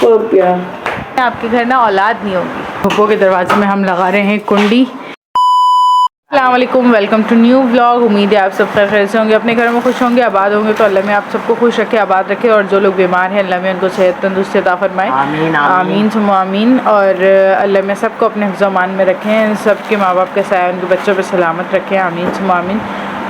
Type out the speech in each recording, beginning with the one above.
आपके घर ना औलाद नहीं होगी। फुप्पो के दरवाजे में हम लगा रहे हैं कुंडी। अस्सलाम वालेकुम, वेलकम टू न्यू व्लॉग। उम्मीद है आप सब खैर से होंगे, अपने घर में खुश होंगे, आबाद होंगे। तो अल्लाह में आप सबको खुश रखे, आबाद रखे। और जो लोग बीमार हैं अल्लाह में उनको सेहत तंदुरुस्ती अता फरमाए, आमीन आमीन सुम्मा आमीन। और अल्लाह में सबको अपने हिफ्ज़ अमान में रखें, सबके माँ बाप के साया उनके बच्चों पर सलामत रखें, आमीन सुम्मा आमीन।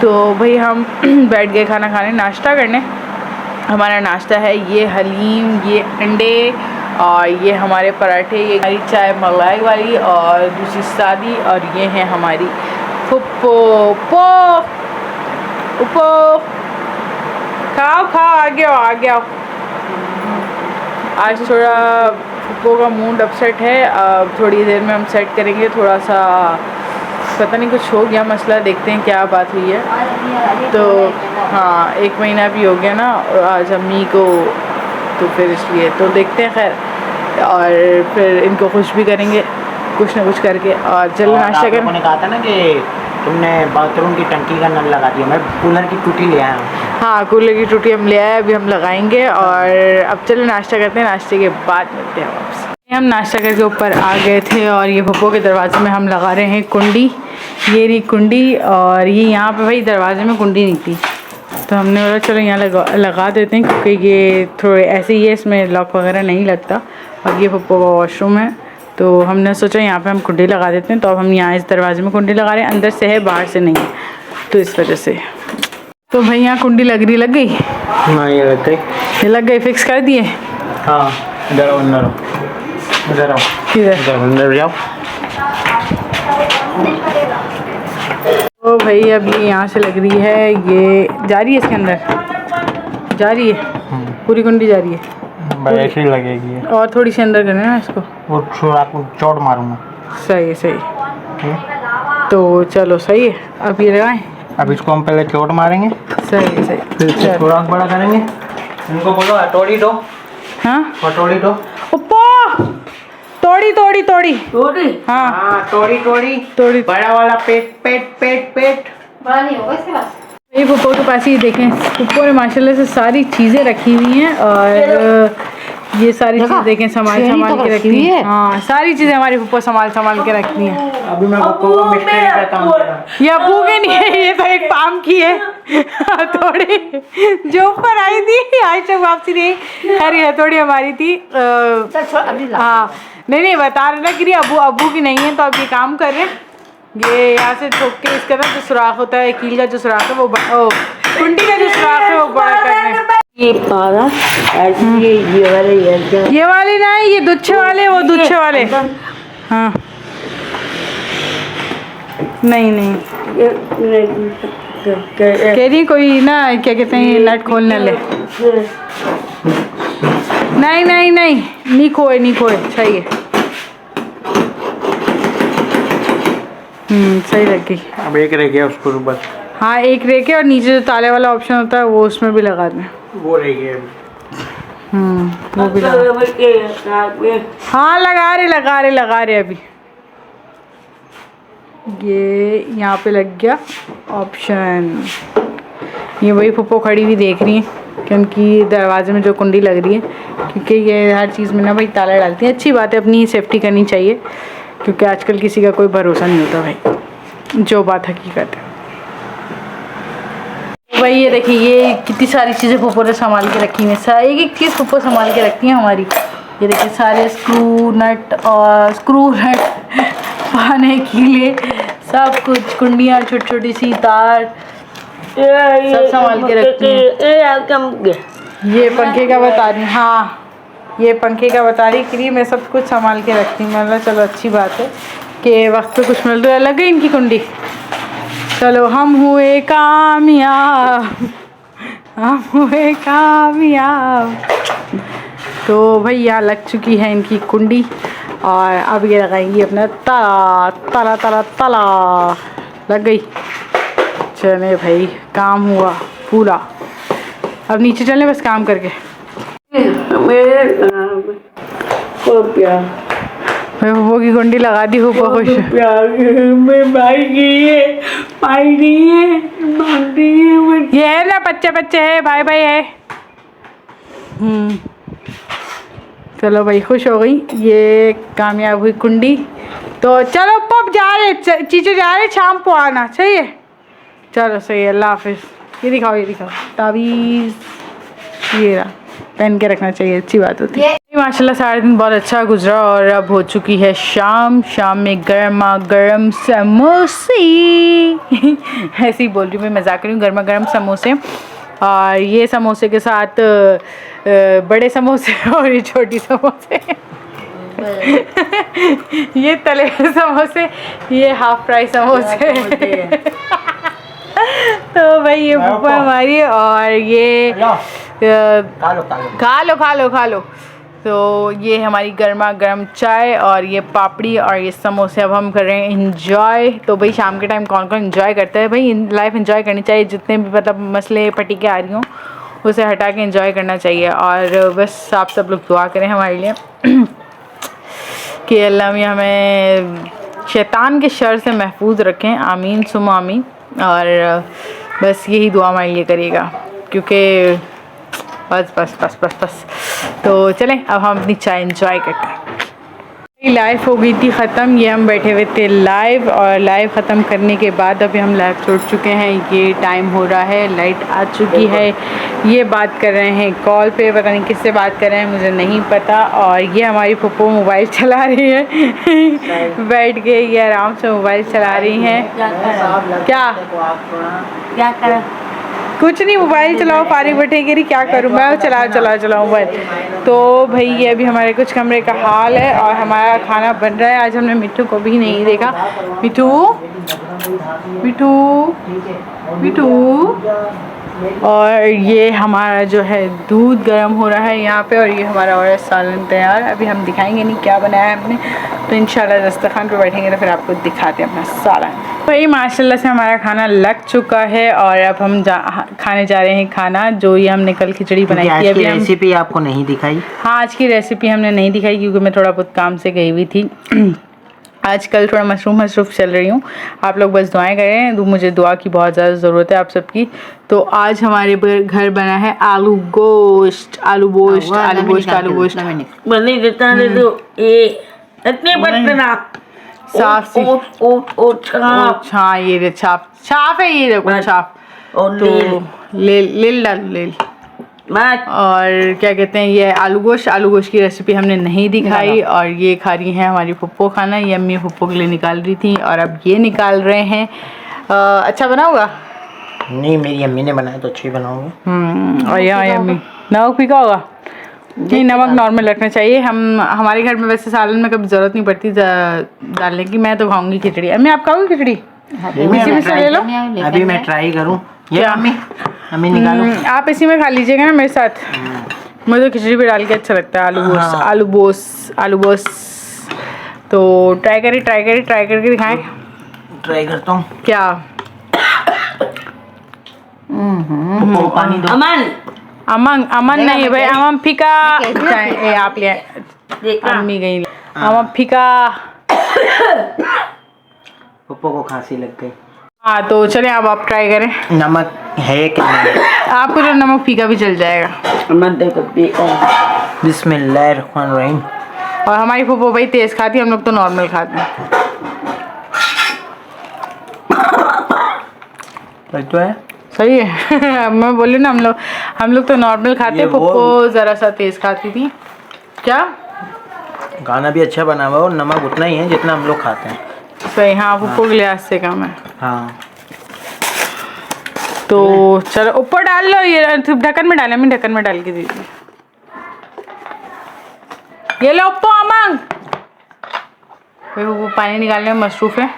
तो भाई हम बैठ गए खाना खाने, नाश्ता करने। हमारा नाश्ता है ये हलीम, ये अंडे और ये हमारे पराठे, ये हमारी चाय मलाई वाली और दूसरी सादी। और ये है हमारी फुप्पो पो उपो। खाओ खाओ, आगे आओ आगे आओ। आज थोड़ा फुप्पो का मूड अपसेट है, अब थोड़ी देर में हम सेट करेंगे। थोड़ा सा पता नहीं कुछ हो गया मसला, देखते हैं क्या बात हुई है। तो हाँ, 1 महीना भी हो गया ना आज अम्मी को, तो फिर इसलिए तो देखते हैं खैर। और फिर इनको खुश भी करेंगे कुछ ना कुछ करके। और चलो नाश्ता कर। मैंने कहा था ना कि तुमने बाथरूम की टंकी का नल लगा दिया, मैं कूलर की टूटी ले आया हूँ। हाँ, कूलर की टूटी हम ले आए, अभी हम लगाएंगे। और अब चलो नाश्ता करते हैं, नाश्ते के बाद मिलते हैं वापस। हम नाश्ता करके ऊपर आ गए थे और ये फुप्पो के दरवाजे में हम लगा रहे हैं कुंडी। ये रही कुंडी, और ये यहाँ पे भाई दरवाजे में कुंडी नहीं थी, तो हमने बोला चलो यहाँ लगा देते हैं, क्योंकि ये थोड़े ऐसे ही है, इसमें लॉक वगैरह नहीं लगता। और ये फुप्पो का वॉशरूम है, तो हमने सोचा यहाँ पे हम कुंडी लगा देते हैं। तो अब हम यहाँ इस दरवाजे में कुंडी लगा रहे हैं, अंदर से है बाहर से नहीं है, तो इस वजह से। तो भाई यहाँ कुंडी लग गई। हाँ, ये लग गई, ये लग गई, फिक्स कर दिए। हाँ, इधर आओ अंदर आओ, इधर आओ, इधर अंदर जाओ। तो भाई अब ये यहाँ से लग रही है, ये जा रही है इसके अंदर, जा रही है पूरी कुंडी जा रही है। भाई ऐसे ही लगेगी, और थोड़ी सी अंदर करना है इसको, वो आपको चोट मारूंगा। सही है सही। तो चलो सही है, अब ये लगाएं। अब इसको हम पहले चोट मारेंगे, सही है सही। फिर थोड़ा बड़ा करेंगे। इनको बोलो हथौड़ी दो। हाँ, हथौड़ी दो। ऊपर तोड़ी तोड़ी तोड़ी तोड़ी। हाँ हाँ, तोड़ी तोड़ी तोड़ी। बड़ा वाला पेट पेट पेट पेट बड़ा नहीं होगा इसके पास। ये फुप्पो के पास ही देखें, फुप्पो ने माशाल्लाह से सारी चीज़ें रखी हुई हैं। और ये सारी चीज़ें देखें संभाल के रखी है। हाँ, सारी चीज़ें हमारी फुप्पो संभाल के रखती हैं। अभी मैं फुप्पो को मिस्त्री कहता हूँ। ये अब्बू के नहीं है, ये तो एक पाम की है थोड़ी जो ऊपर आई थी, आज तक वापसी नहीं। खैर ये थोड़ी हमारी थी। हाँ नहीं बता रहे ना कि अब्बू की नहीं है, तो अब ये काम कर रहे हैं। ये यहाँ से ठोक के इसका ना जो सुराख होता है, कील का जो सुराख है वो कुंडी का जो सुराख है वो बड़ा कर रहे हैं। ये पारा ये वाले ना, ये दुच्छे वाले, वो दुच्छे वाले। हाँ नहीं कह रही कोई ना, क्या कहते हैं, ये नट खोलने ले। नहीं खोए सही है। सही लग गई। अब एक रह गया उसको बस। हाँ, एक रह गया, और नीचे जो ताले वाला ऑप्शन होता है वो उसमें भी लगा दें। वो रह गया वो भी हाँ लगा रहे अभी। ये यहाँ पे लग गया ऑप्शन। ये वही फुप्पो खड़ी हुई देख रही हैं कि उनकी दरवाजे में जो कुंडी लग रही है, क्योंकि ये हर चीज़ में ना भाई ताला डालती है। अच्छी बात है, अपनी सेफ्टी करनी चाहिए, क्योंकि आजकल किसी का कोई भरोसा नहीं होता भाई, जो बात हकीकत है। भाई ये देखिए, ये कितनी सारी चीज़ें फुप्पो ने संभाल के रखी हैं। एक चीज़ फुप्पो संभाल के रखती है हमारी। ये देखिए सारे स्क्रू नट पाने के लिए सब कुछ, कुंडियाँ, छोटी सी तार, सब संभाल के रखती हैं। ये पंखे का बता रही, हाँ ये पंखे का बता रही कि मैं सब कुछ संभाल के रखती हूँ। मतलब चलो अच्छी बात है कि वक्त पे कुछ मिल रहा है। लग गई इनकी कुंडी। चलो हम हुए कामयाब। तो भाई यहाँ लग चुकी है इनकी कुंडी, और अब ये लगाएंगी अपना ताला। लग गई। चले भाई, काम हुआ पूरा। अब नीचे चलें बस काम करके। फुप्पो की कुंडी लगा दी, फुप्पो खुश। ये है ना, बच्चे है, बाय बाय है। चलो भाई, खुश हो गई, ये कामयाब हुई कुंडी। तो चलो पप जा रहे, चीचे जा रहे, शाम को आना, सही है? चलो सही है, अल्लाह हाफिज़। ये दिखाओ तावीज़, ये रहा, पहन के रखना चाहिए, अच्छी बात होती है। माशाल्लाह सारा दिन बहुत अच्छा गुजरा और अब हो चुकी है शाम। शाम में गर्मा गर्म समोसे ऐसे ही बोल रही हूँ मैं, मजाक रही हूँ। गर्मा गर्म समोसे, और ये समोसे के साथ बड़े समोसे और ये छोटी समोसे ये तले हुए समोसे, ये हाफ फ्राई समोसे तो भाई ये बुआ हमारी, और ये खा लो। तो ये हमारी गर्मा गर्म चाय और ये पापड़ी और ये समोसे अब हम कर रहे हैं इंजॉय। तो भाई शाम के टाइम कौन कौन इंजॉय करता है? भाई लाइफ इंजॉय करनी चाहिए, जितने भी मतलब मसले पटीके आ रही हों उसे हटा के इंजॉय करना चाहिए। और बस आप सब लोग दुआ करें हमारे लिए कि अल्लाह में हमें शैतान के शर से महफूज रखें, आमीन सुम आमीन। और बस यही दुआ हमारे लिए करिएगा, क्योंकि बस। तो चलें अब हम अपनी चाय इंजॉय करते हैं। लाइव हो गई थी ख़त्म, ये हम बैठे हुए थे लाइव, और लाइव ख़त्म करने के बाद अभी हम लाइव छोड़ चुके हैं। ये टाइम हो रहा है, लाइट आ चुकी है, ये बात कर रहे हैं कॉल पे, पता नहीं किससे बात कर रहे हैं मुझे नहीं पता। और ये हमारी पप्पू मोबाइल चला रही है बैठ के, ये आराम से मोबाइल चला रही हैं। क्या करें? कुछ नहीं, मोबाइल चलाओ, फारिग बैठे कह रही क्या करूँ मैं, चलाओ मोबाइल। तो भाई ये अभी हमारे कुछ कमरे का हाल है, और हमारा खाना बन रहा है। आज हमने मिट्टू को भी नहीं देखा। मिट्टू, और ये हमारा जो है दूध गर्म हो रहा है यहाँ पे, और ये हमारा और सालन तैयार। अभी हम दिखाएंगे नहीं क्या बनाया है हमने, तो इंशाल्लाह दस्तरखान पे बैठेंगे तो फिर आपको दिखाते हैं अपना सालन। भाई माशाल्लाह से हमारा खाना लग चुका है, और अब हम खाने जा रहे हैं खाना, जो ये हमने कल खिचड़ी बनाई थी। अभी रेसिपी आपको नहीं दिखाई? हाँ, आज की रेसिपी हमने नहीं दिखाई क्योंकि मैं थोड़ा बहुत काम से गई हुई थी आजकल थोड़ा मसरूफ़ चल रही हूँ। आप लोग बस दुआएं करें, मुझे दुआ की बहुत ज़्यादा ज़रूरत है आप सबकी। तो आज हमारे घर बना है आलू गोश्त बनी देता है। तो ये इतने बर्तन साफ हाँ, ये छाप है, ये देखो छाप। तो लेल डालो और क्या कहते हैं, ये आलू गोश्त की रेसिपी हमने नहीं दिखाई। और ये खा रही हैं हमारी पप्पो खाना, ये अम्मी पप्पो के लिए निकाल रही थी, और अब ये निकाल रहे हैं। अच्छा बना होगा? नहीं, मेरी अम्मी ने बनाया तो अच्छा ही बनाऊंगा। और यहाँ अम्मी नमक फीका होगा? नहीं, नमक नॉर्मल रखना चाहिए। हमारे घर में वैसे सालन में कभी ज़रूरत नहीं पड़ती डालने की। मैं तो खाऊंगी खिचड़ी। अम्मी आप खाओगी खिचड़ी? इसी में से ले लो। अभी मैं ट्राई करूँ। ये अम्मी निकालो। आप इसी में खा लीजिएगा ना मेरे साथ। मुझे तो खिचड़ी पे डाल के अच्छा लगता है आलू गोश्त। तो ट्राई करके दिखाएं। ट्राई करता हूँ। क्या पानी दो। अमन नहीं है भाई, अमन फीका। आप ले अम्मी गई, अमन फीका। पप्पो को खांसी लग गई। हाँ तो चलें अब आप ट्राई करें। नमक है कि नहीं? आपको तो नमक फीका भी चल जाएगा। बिस्मिल्लाहिर्रहमानिर्रहीम। और हमारी फूफो भाई तेज खाती है, हम लोग तो नॉर्मल खाते हैं। तो है सही है मैं बोली ना, हम लोग तो नॉर्मल खाते हैं, फूफो ज़रा सा तेज खाती थी। क्या गाना भी अच्छा बना हुआ है और नमक उतना ही है जितना हम लोग खाते हैं। सही, हाँ फूफो के लिहाज से कम है। हाँ तो चलो ऊपर डाल लो, ये ढक्कन में डालें, मैं ढक्कन में डाल के दीजिए। ये लो पो अमंग, वो पानी निकालने में मसरूफ़ है।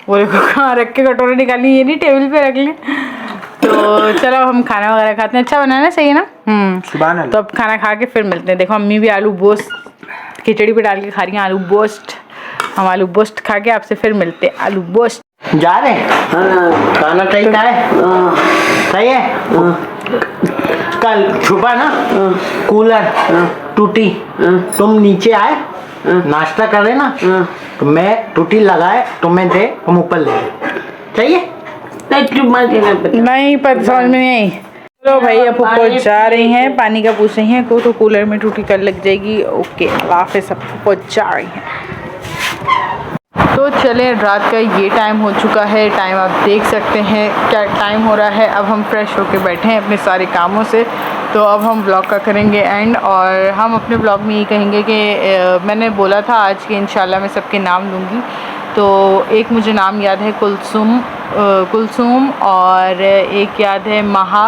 वो देखो कहाँ रख के कटोरे निकालनी, ये नहीं टेबल पे रख लें। तो चलो हम खाना वगैरह खाते हैं। अच्छा बनाना सही है ना? तो अब खाना खा के फिर मिलते हैं। देखो अम्मी भी आलू गोश्त खिचड़ी पे डाल के खा रही हैं, आलू गोश्त। हम आलू गोश्त खा के आपसे फिर मिलते हैं। आलू गोश्त जा रहे हैं। खाना सही है? सही है। कल सुबह ना कूलर टूटी, तुम नीचे आए नाश्ता करे ना, तो मैं टूटी लगाए तुम्हें दे, तुम ऊपर ले चाहिए? नहीं पता, समझ में नहीं आई। चलो भाई अब ऊपर जा रही हैं, पानी का पूछ रही हैं को तो कूलर में टूटी कर लग जाएगी। ओके हाफिज़, सब ऊपर जा रही हैं। तो चले, रात का ये टाइम हो चुका है, टाइम आप देख सकते हैं क्या टाइम हो रहा है। अब हम फ्रेश होके बैठे हैं अपने सारे कामों से, तो अब हम ब्लॉग का करेंगे एंड। और हम अपने ब्लॉग में ये कहेंगे कि मैंने बोला था आज कि इंशाल्लाह मैं सबके नाम लूँगी। तो एक मुझे नाम याद है कुलसूम और एक याद है महा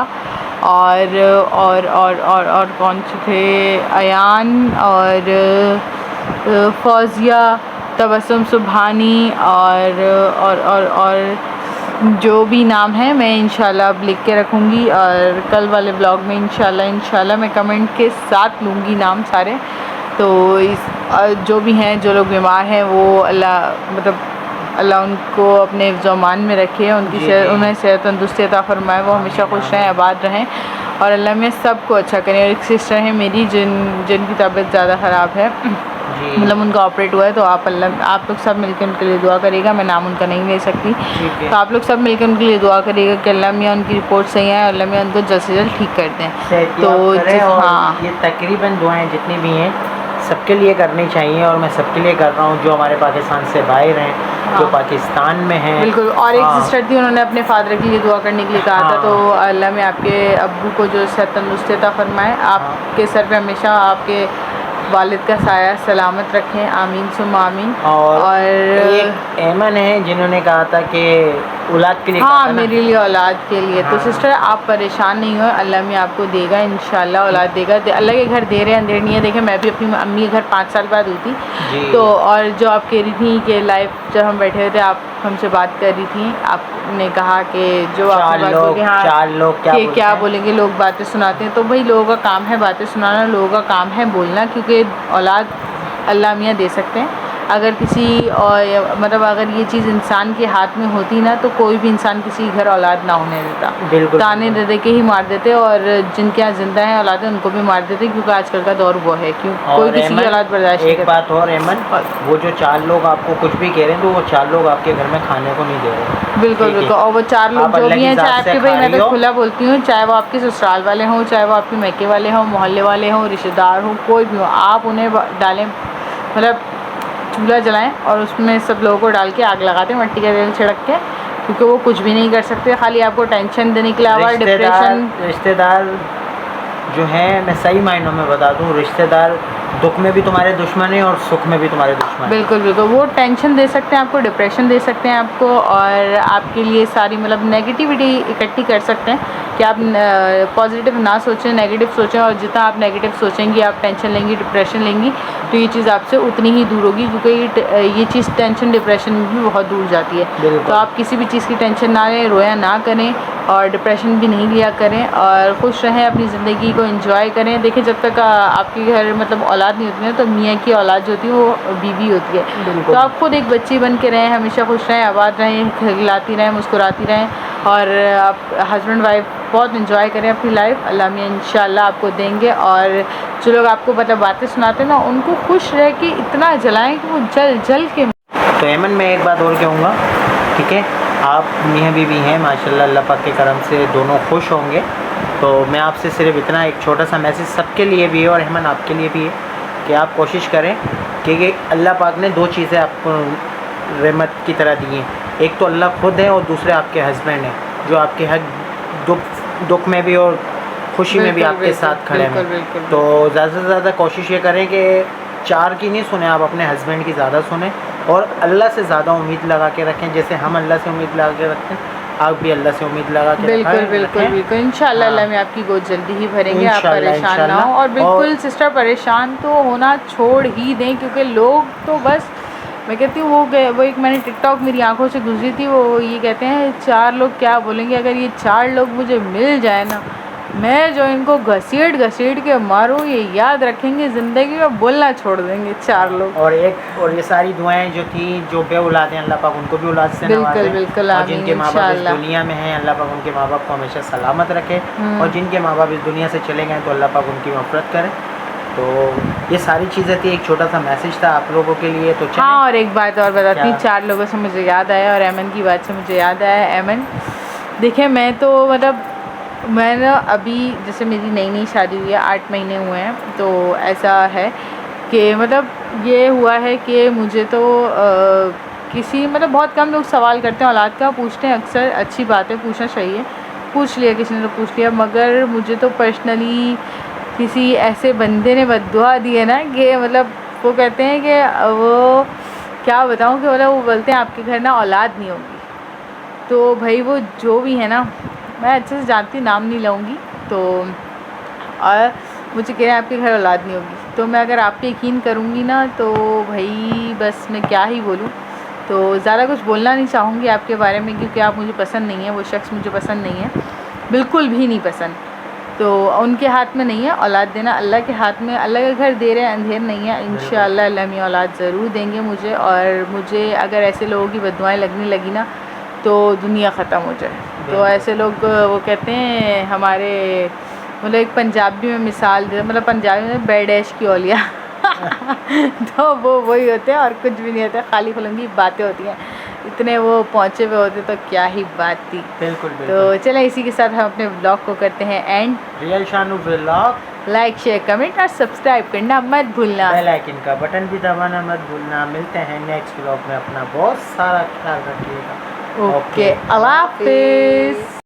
और कौन से थे, अयान और फौजिया, तबस्सुम सुबहानी और जो भी नाम है मैं इंशाल्लाह अब लिख के रखूँगी। और कल वाले ब्लॉग में इंशाल्लाह मैं कमेंट के साथ लूँगी नाम सारे। तो जो भी हैं, जो लोग बीमार हैं वो अल्लाह उनको अपने ज़मान में रखे, उन्हें सेहत तंदुरुस्ती अता फरमाए, वो हमेशा खुश रहें, आबाद रहें और अल्लाह में सबको अच्छा करें। और एक सिस्टर है मेरी जिनकी तबीयत ज़्यादा ख़राब है, मतलब उनका ऑपरेट हुआ है, तो आप लोग सब मिलकर उनके लिए दुआ करिएगा। मैं नाम उनका नहीं ले सकती, तो आप लोग सब मिलकर उनके लिए दुआ करिएगा कि अल्लाह मियाँ उनकी रिपोर्ट सही है, अल्लाह मियाँ उनको जल्द से जल्द ठीक कर दें। तो हाँ, ये तकरीबन दुआएं जितनी भी हैं सबके लिए करनी चाहिए और मैं सबके लिए कर रहा हूँ जो हमारे पाकिस्तान से बाहर हैं, जो पाकिस्तान में हैं। बिल्कुल। और एक सिस्टर थी, उन्होंने अपने फादर के लिए दुआ करने के लिए कहा था। तो अल्लाह में आपके अब्बू को जो सेहत तंदुरुस्ती अता फरमाए, आपके सर पे हमेशा आपके वालिद का साया सलामत रखें, आमीन सुम आमीन। और एक ऐमन है जिन्होंने कहा था कि औलाद के लिए, हाँ मेरे लिए औलाद के लिए। तो सिस्टर आप परेशान नहीं हो, अल्लाह में आपको देगा, इंशाल्लाह औलाद देगा। अल्लाह के घर देर है अंधेर नहीं है। देखें मैं भी अपनी अम्मी के घर 5 साल बाद हुई थी, तो और जो आप कह रही थी कि लाइव जब हम बैठे हुए थे आप हमसे बात कर रही थी, आपने कहा कि जो आपकी बात होगी, हाँ 4 लोग क्या बोलेंगे, लोग बातें सुनाते हैं। तो भाई लोगों का काम है बातें सुनाना, लोगों का काम है बोलना, क्योंकि औलाद अल्लाह मियाँ दे सकते हैं। अगर किसी और मतलब अगर ये चीज़ इंसान के हाथ में होती ना, तो कोई भी इंसान किसी घर औलाद ना होने देता, ताने दे के ही मार देते। और जिनके यहाँ जिंदा हैं औलाद उनको भी मार देते, क्योंकि आजकल का दौर वो है, क्यों कोई किसी की औलाद बर्दाश्त नहीं। एक बात और एमन, वो जो 4 लोग आपको कुछ भी कह रहे हैं, तो वो 4 लोग आपके घर में खाने को नहीं दे रहे। बिल्कुल बिल्कुल। और वो 4 लोग जो भी हैं, चाहे आपके, भाई मैं तो खुला बोलती हूँ, चाहे वो आपके ससुराल वाले हों, चाहे वो आपके मैके वाले हों, मोहल्ले वाले हों, रिश्तेदार हों, कोई भी हो, आप उन्हें डालें, मतलब चूल्हा जलाएं और उसमें सब लोगों को डाल के आग लगाते हैं मट्टी का तेल छिड़क के, क्योंकि वो कुछ भी नहीं कर सकते, खाली आपको टेंशन देने के अलावा डिप्रेशन। रिश्तेदार जो हैं, मैं सही मायनों में बता दूं, रिश्तेदार दुख में भी तुम्हारे दुश्मन हैं और सुख में भी तुम्हारे दुश्मन हैं। बिल्कुल बिल्कुल। वो टेंशन दे सकते हैं आपको, डिप्रेशन दे सकते हैं आपको, और आपके लिए सारी मतलब नेगेटिविटी इकट्ठी कर सकते हैं कि आप पॉजिटिव ना सोचें, नेगेटिव सोचें। और जितना आप नेगेटिव सोचेंगी, आप टेंशन लेंगी, डिप्रेशन लेंगी, तो ये चीज़ आपसे उतनी ही दूर होगी, क्योंकि ये चीज़ टेंशन डिप्रेशन में भी बहुत दूर जाती है। तो आप किसी भी चीज़ की टेंशन ना लें, रोया ना करें और डिप्रेशन भी नहीं लिया करें, और खुश रहें, अपनी ज़िंदगी को एंजॉय करें। देखिए जब तक आपके घर मतलब औलाद नहीं होती है, तो मियाँ की औलाद जो होती है वो बीवी होती है। तो आप खुद एक बच्ची बन के रहें, हमेशा खुश रहें, आबाद रहें, खिलाती रहें, मुस्कुराती रहें, और आप हस्बैंड वाइफ बहुत एंजॉय करें अपनी लाइफ। अल्लाह में इंशाल्लाह आपको देंगे। और जो लोग आपको मतलब बातें सुनाते हैं ना, उनको खुश रह के इतना जलाएं कि वो जल के। तो ऐमन मैं एक बात और कहूँगा, ठीक है, आप मियाँ बीवी हैं माशाल्लाह, अल्लाह पाक के करम से दोनों खुश होंगे। तो मैं आपसे सिर्फ इतना एक छोटा सा मैसेज सबके लिए भी है और अहमन आपके लिए भी है कि आप कोशिश करें, क्योंकि अल्लाह पाक ने 2 चीज़ें आपको रहमत की तरह दी हैं। एक तो अल्लाह खुद है और दूसरे आपके हस्बैंड हैं, जो आपके हर दुख में भी और खुशी में भी आपके साथ खड़े हैं। तो ज़्यादा से ज़्यादा कोशिश ये करें कि 4 की नहीं सुने, आप अपने हस्बैंड की ज़्यादा सुने और अल्लाह से ज़्यादा उम्मीद लगा के रखें। जैसे हम अल्लाह से उम्मीद लगा के रखते हैं, आप भी अल्लाह से उम्मीद लगा के बिल्कुल इंशाल्लाह अल्लाह में आपकी गोद जल्दी ही भरेंगे, आप परेशान ना हो। और बिल्कुल सिस्टर परेशान तो होना छोड़ ही दें, क्योंकि लोग तो बस, मैं कहती हूँ वो एक मैंने टिकटॉक मेरी आंखों से गुजरी थी, वो ये कहते हैं 4 लोग क्या बोलेंगे। अगर ये 4 लोग मुझे मिल जाए ना, मैं जो इनको घसीट के मारूँ, ये याद रखेंगे ज़िंदगी में, बोलना छोड़ देंगे 4 लोग। और ये सारी दुआएं जो थी, जो बे औलाद हैं, अल्लाह पाक उनको भी औलाद से नवाजे। बिल्कुल और जिनके माँ बाप इस दुनिया में हैं, अल्लाह पाक उनके माँ बाप को हमेशा सलामत रखे। और जिनके माँ बाप इस दुनिया से चले गए, तो अल्लाह पाक उनकी मग़फ़िरत करे। तो ये सारी चीज़ें थी, एक छोटा सा मैसेज था आप लोगों के लिए। तो हाँ, और एक बात और बताती हूँ, 4 लोगों से मुझे याद आया, और ऐमन की बात से मुझे याद आया। ऐमन देखिए, मैं तो मतलब मैं ना अभी जैसे मेरी नई नई शादी हुई है, 8 महीने हुए हैं, तो ऐसा है कि मतलब ये हुआ है कि मुझे तो किसी मतलब बहुत कम लोग सवाल करते हैं औलाद का, पूछते हैं अक्सर, अच्छी बात है, पूछना चाहिए, पूछ लिया किसी ने तो पूछ लिया, मगर मुझे तो पर्सनली किसी ऐसे बंदे ने बद्दुआ दी है ना कि मतलब वो कहते हैं कि वो क्या बताऊँ कि मतलब वो बोलते हैं आपके घर ना औलाद नहीं होगी। तो भाई वो जो भी है ना, मैं अच्छे से जानती हूँ, नाम नहीं लूँगी, तो और मुझे कह रहे हैं आपके घर औलाद नहीं होगी, तो मैं अगर आप पे यकीन करूँगी ना तो भाई बस मैं क्या ही बोलूँ। तो ज़्यादा कुछ बोलना नहीं चाहूँगी आपके बारे में, क्योंकि आप मुझे पसंद नहीं है, वो शख्स मुझे पसंद नहीं है, बिल्कुल भी नहीं पसंद। तो उनके हाथ में नहीं है औलाद देना, अल्लाह के हाथ में, अल्लाह का घर दे रहे हैं, अंधेर नहीं है, इंशाअल्लाह अल्लाह में औलाद ज़रूर देंगे मुझे। और मुझे अगर ऐसे लोगों की बद्दुआएं लगने लगी ना तो दुनिया ख़त्म हो जाए। तो ऐसे लोग वो कहते हैं हमारे मतलब एक पंजाबी में मिसाल दे, मतलब पंजाबी में बेडैश की औलिया तो वो वही होते हैं और कुछ भी नहीं होता, खाली खुलंगी बातें होती हैं, इतने वो पहुँचे हुए होते तो क्या ही बात थी। बिल्कुल तो बिल्कुल। चलें इसी के साथ हम अपने ब्लॉग को करते हैं end. Real Shanu vlog, like share comment और सब्सक्राइब करना मत भूलना, बेल आइकन का बटन भी दबाना मत भूलना। मिलते हैं नेक्स्ट व्लॉग में, अपना बहुत सारा ख्याल रखिएगा। ओके, अल्लाह हाफिज़।